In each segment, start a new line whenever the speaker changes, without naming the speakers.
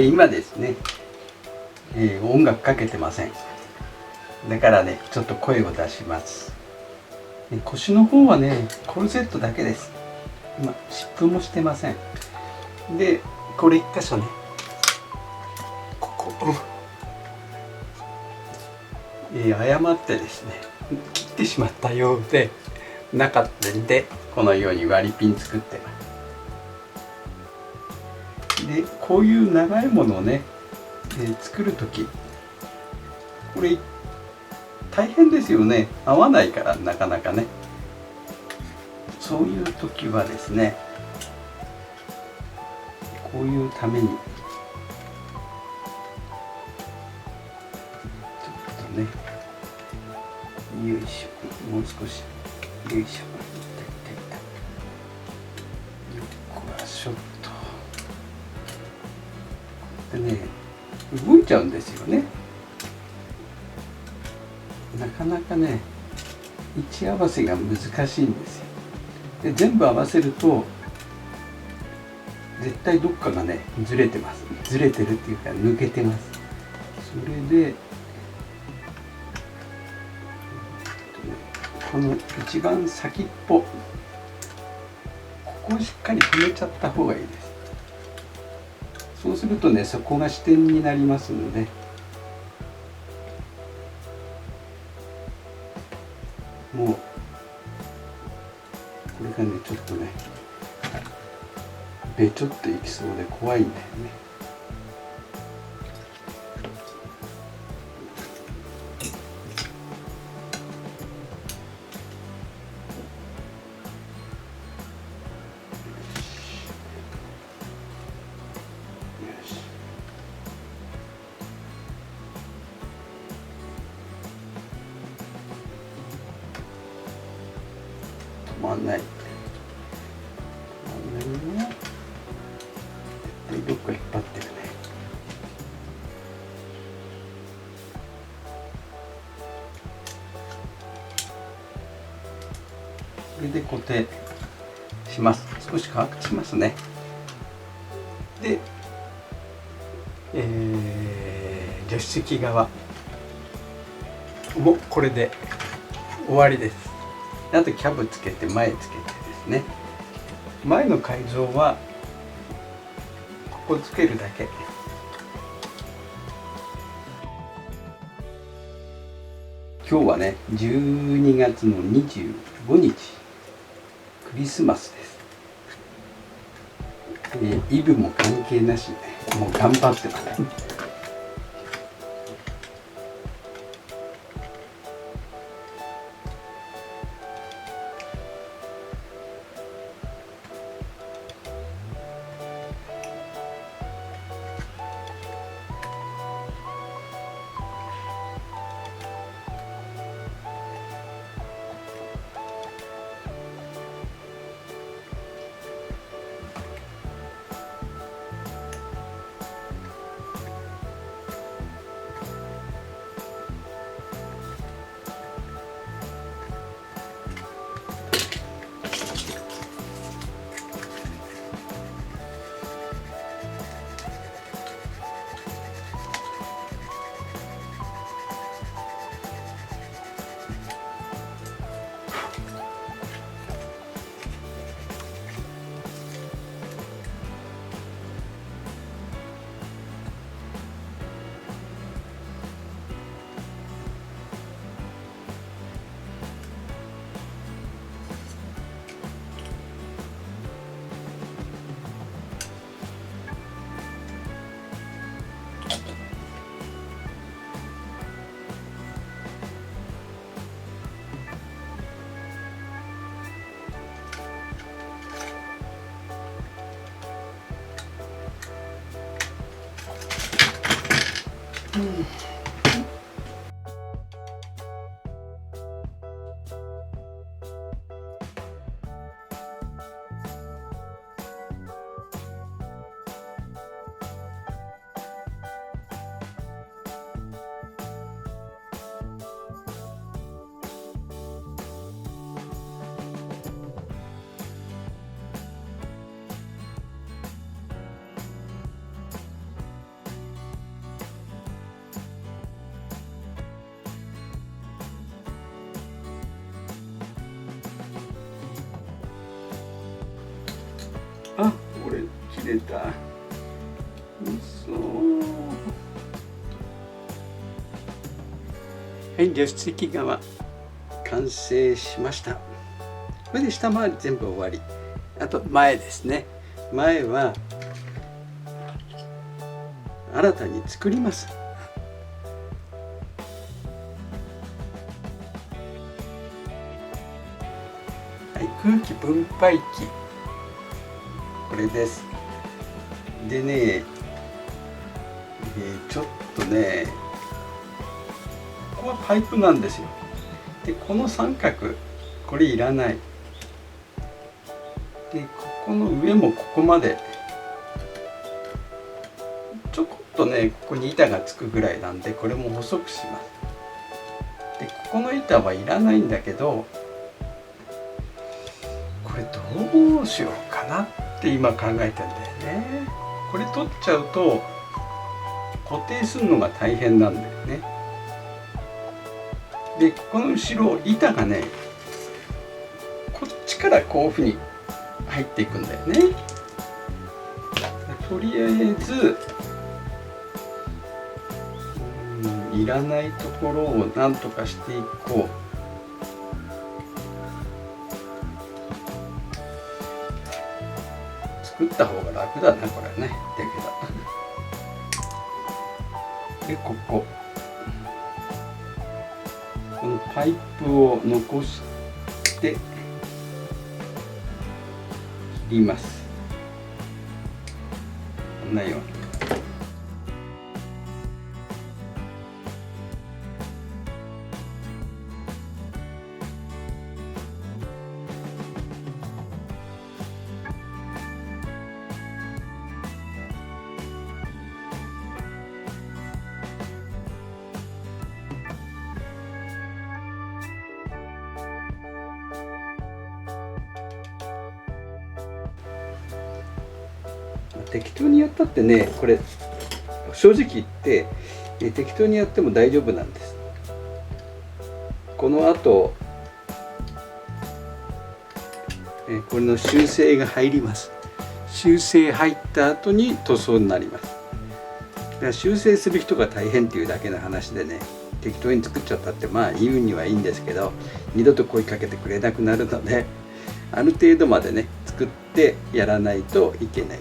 今ですね、音楽かけてません。だからねちょっと声を出します。腰の方はねコルセットだけです。今湿布もしてません。でこれ一箇所ね、ここ、誤ってですね切ってしまったようでなかったんで、このように割りピン作ってます。でこういう長いものをね、作る時これ大変ですよね。合わないからなかなかね。そういう時はですね、こういうためにちょっとね、よいしょ、もう少し、よいしょ、よっこらしょっと。でね、動いちゃうんですよね。なかなかね、位置合わせが難しいんですよ。で全部合わせると絶対どっかがねずれてます。ずれてるっていうか抜けてます。それでこの一番先っぽ、ここをしっかり留めちゃった方がいいです。そうするとねそこが支点になりますので、もうこれがねちょっとねべちょっといきそうで怖いんだよね。止まんない。止まんないね。どっか引っ張ってるね。これで固定します。少し乾かしますね。で、助手席側もこれで終わりです。あとキャブつけて前つけてですね。前の改造はここつけるだけ。今日はね12月の25日クリスマスです。イブも関係なしね、もう頑張ってます。れた。嘘。はい、助手席側完成しました。これで下回り全部終わり。あと前ですね。前は新たに作ります。はい、空気分配器、これです。でね、ちょっとね、ここはパイプなんですよ。でこの三角、これいらない。でここの上もここまでちょこっとね、ここに板がつくぐらいなんで、これも細くします。でここの板はいらないんだけど、これどうしようかなって今考えてんだよね。これ取っちゃうと固定するのが大変なんだよね。でここの後ろ板がね、こっちからこういうふうに入っていくんだよね。とりあえずいらないところをなんとかしていこう。作った方が楽だな、これね。だけど。でこのパイプを残して切ります。こんなように。適当にやったってね、これ正直言って適当にやっても大丈夫なんです。この後これの修正が入ります。修正入った後に塗装になります。だから修正する人が大変っていうだけの話でね、適当に作っちゃったってまあ言うにはいいんですけど、二度と声かけてくれなくなるので、ある程度までね作ってやらないといけない。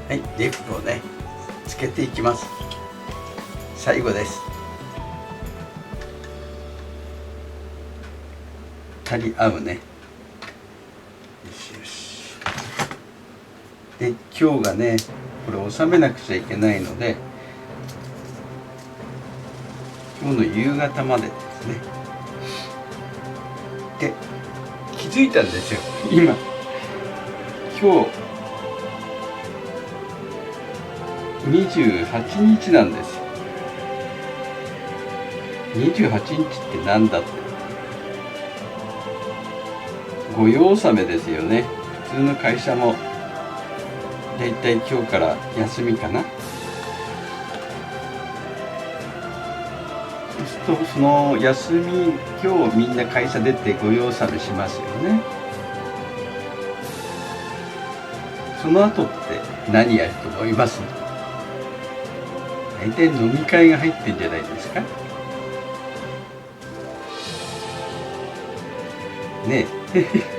はい、リップをねつけていきます。最後です。足り合うね。よしよし。で今日がねこれ収めなくちゃいけないので、今日の夕方までですね。で気づいたんですよ、今日28日なんです。28日って何だって、御用納めですよね。普通の会社もだいたい今日から休みかな。そうするとその休み今日みんな会社出て御用納めしますよね。その後って何やると思います？大体飲み会が入ってんじゃないですかねえ